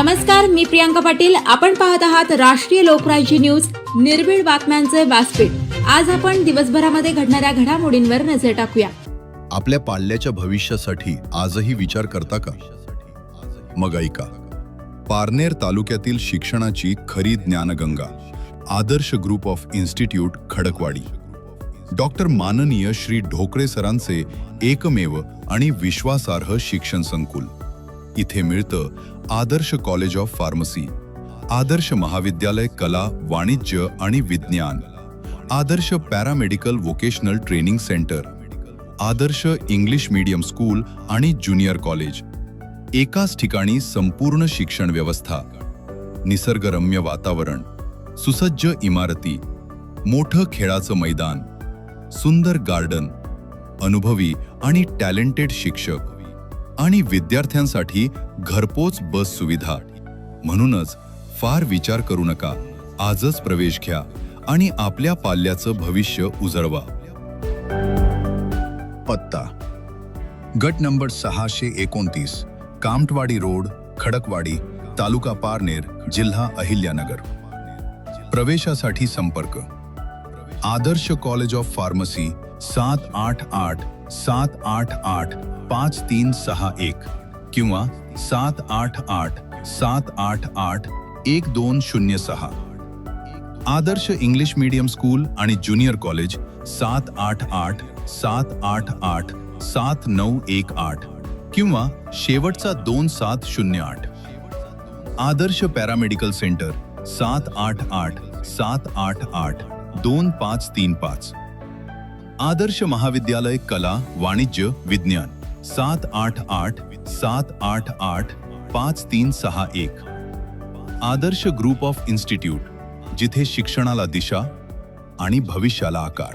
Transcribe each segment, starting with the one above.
नमस्कार, मी प्रियांका पाटील. आपण पाहत आहात राष्ट्रीय लोकराज्य न्यूज, निर्भीड बातम्यांचे व्यासपीठ. आज आपण दिवसभरामध्ये घडणाऱ्या घडामोडींवर नजर टाकूया. आपल्या पाल्याच्या भविष्यासाठी आजही विचार करता का? मग ऐका. पारनेर तालुक्यातील शिक्षणाची खरी ज्ञानगंगा, आदर्श group of institute Khadakwadi. Doctor माननीय श्री ढोकळे सरांचे एकमेव आणि विश्वासार्ह शिक्षण संकुल. इथे मिळतं आदर्श कॉलेज ऑफ फार्मसी, आदर्श महाविद्यालय कला, वाणिज्य आणि विज्ञान, आदर्श पॅरामेडिकल वोकेशनल ट्रेनिंग सेंटर, आदर्श इंग्लिश मीडियम स्कूल आणि ज्युनियर कॉलेज. एकाच ठिकाणी संपूर्ण शिक्षण व्यवस्था, निसर्गरम्य वातावरण, सुसज्ज इमारती, मोठं खेळाचं मैदान, सुंदर गार्डन, अनुभवी आणि टॅलेंटेड शिक्षक आणि विद्यार्थ्यांसाठी घरपोच बस सुविधा. म्हणूनच फार विचार करू नका, आजच प्रवेश घ्या आणि आपल्या पाल्याचं भविष्य उजळवा. पत्ता: गट नंबर 629, कामठवाडी रोड, खडकवाडी, तालुका पारनेर, जिल्हा अहिल्यानगर. प्रवेशासाठी संपर्क: आदर्श कॉलेज ऑफ फार्मसी 788-788-5361 किंवा 788-788-1206. आदर्श इंग्लिश मीडियम स्कूल आणि ज्युनियर कॉलेज 788-788-7918 किंवा शेवटचा 2708. आदर्श पॅरामेडिकल सेंटर 788-788-2535. आदर्श महाविद्यालय कला, वाणिज्य, विज्ञान 788-788-5361. आदर्श ग्रुप ऑफ इन्स्टिट्यूट, जिथे शिक्षणाला दिशा आणि भविष्याला आकार.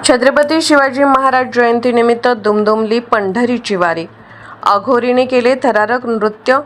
छत्रपती शिवाजी महाराज जयंतीनिमित्त दुमदुमली पंढरीची वारी. अघोरीने केले थरारक नृत्य.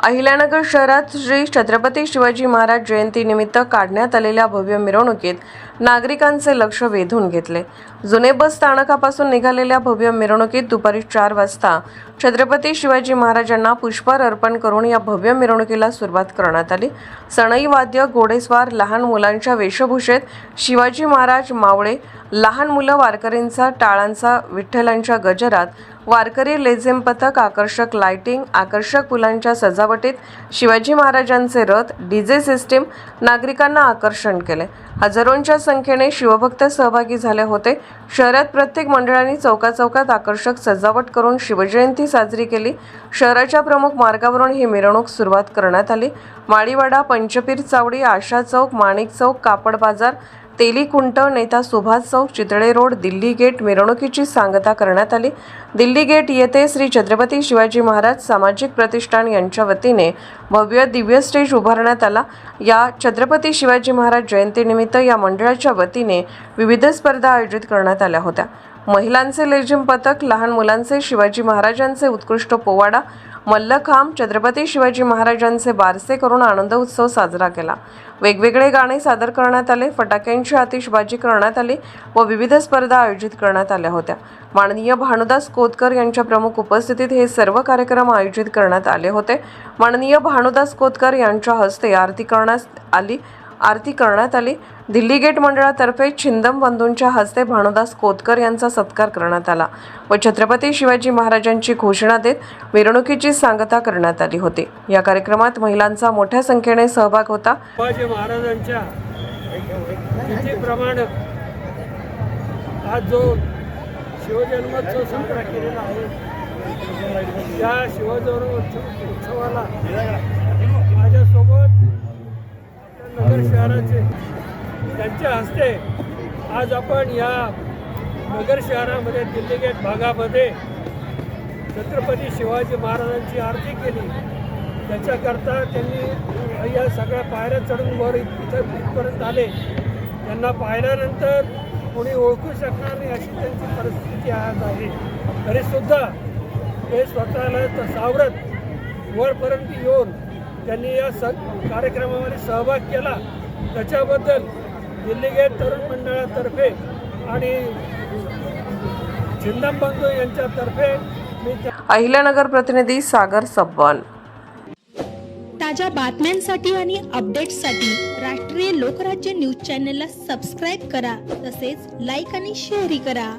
अहिल्यानगर शहरात श्री छत्रपती शिवाजी महाराज जयंतीनिमित्त काढण्यात आलेल्या भव्य मिरवणुकीत नागरिकांचे लक्ष वेधून घेतले. जुने बस स्थानकापासून निघालेल्या भव्य मिरवणुकीत दुपारी 4 वाजता छत्रपती शिवाजी महाराजांना पुष्पहार अर्पण करून या भव्य मिरवणुकीला सुरुवात करण्यात आली. सनई वाद्य, घोडेस्वार, लहान मुलांच्या वेशभूषेत शिवाजी महाराज मावळे, लहान मुलं वारकरींचा टाळांचा, विठ्ठलांच्या गजरात, वारकरी लेझिम पथक, आकर्षक लाइटिंग, आकर्षक फुलांच्या सजावटीत शिवाजी महाराजांचे रथ, डीजे सिस्टीम नागरिकांना आकर्षण केले. हजारोंच्या संख्येने शिवभक्त सहभागी झाले होते. शहरात प्रत्येक मंडळांनी चौकाचौकात आकर्षक सजावट करून शिवजयंती साजरी केली. शहराच्या प्रमुख मार्गावरून ही मिरवणूक सुरुवात करण्यात आली. माळीवाडा, पंचपीर चावडी, आशा चौक, माणिक चौक, कापड बाजार, तेलीखुंट, नेता सुभाष चौक, चितळे रोड, दिल्ली गेट मिरवणुकीची सांगता करण्यात आली. दिल्ली गेट येथे श्री छत्रपती शिवाजी महाराज सामाजिक प्रतिष्ठान यांच्या वतीने भव्य दिव्य स्टेज उभारण्यात आला. या छत्रपती शिवाजी महाराज जयंतीनिमित्त या मंडळाच्या वतीने विविध स्पर्धा आयोजित करण्यात आल्या होत्या. महिलांचे लेझिम पथक, लहान मुलांचे शिवाजी महाराजांचे उत्कृष्ट पोवाडा, मल्लखांब, छत्रपती शिवाजी महाराजांचे बारसे करून आनंद उत्सव साजरा केला. वेगवेगळे गाणे सादर करण्यात आले, फटाक्यांची आतिषबाजी करण्यात आली व विविध स्पर्धा आयोजित करण्यात आल्या होत्या. माननीय भानुदास कोतकर यांच्या प्रमुख उपस्थितीत हे सर्व कार्यक्रम आयोजित करण्यात आले होते. माननीय भानुदास कोतकर यांच्या हस्ते आरती करण्यात आली. दिल्ली गेट मंडळातर्फे छिंदम बंधूंच्या हस्ते भानुदास कोतकर यांचा सत्कार करण्यात आला व छत्रपती शिवाजी महाराजांची घोषणा देत मिरवणुकीची सांगता करण्यात आली होती. या कार्यक्रमात महिलांचा मोठ्या संख्येने सहभाग होता. शिवाजी महाराजांच्या तिथीप्रमाणे आज जो शिवजन्मोत्सव साजरा केलेला आहे, त्या शिवजन्मोत्सवाला माझ्यासोबत नगर शहराचे त्यांच्या हस्ते आज आपण या नगर शहरामध्ये दिल्ली गेट भागामध्ये छत्रपती शिवाजी महाराजांची आरती केली. त्याच्याकरता त्यांनी या सगळ्या पायऱ्या चढून वर इथपर्यंत आले. त्यांना पाहिल्यानंतर कोणी ओळखू शकणार नाही अशी त्यांची परिस्थिती आज आहे. तरीसुद्धा ते स्वतःला सावरत वरपर्यंत येऊन त्यांनी या कार्यक्रमामध्ये सहभाग केला. त्याच्याबद्दल दिल्ली गेट तरुण मंडळातर्फे आणि छिंदम बंधू यांच्यातर्फे मी अहिल्यानगर प्रतिनिधी सागर सबवन. ताज्या बातम्यांसाठी आणि अपडेट्ससाठी राष्ट्रीय लोकराज्य न्यूज चॅनलला सबस्क्राईब करा, तसेच लाईक आणि शेअरही करा.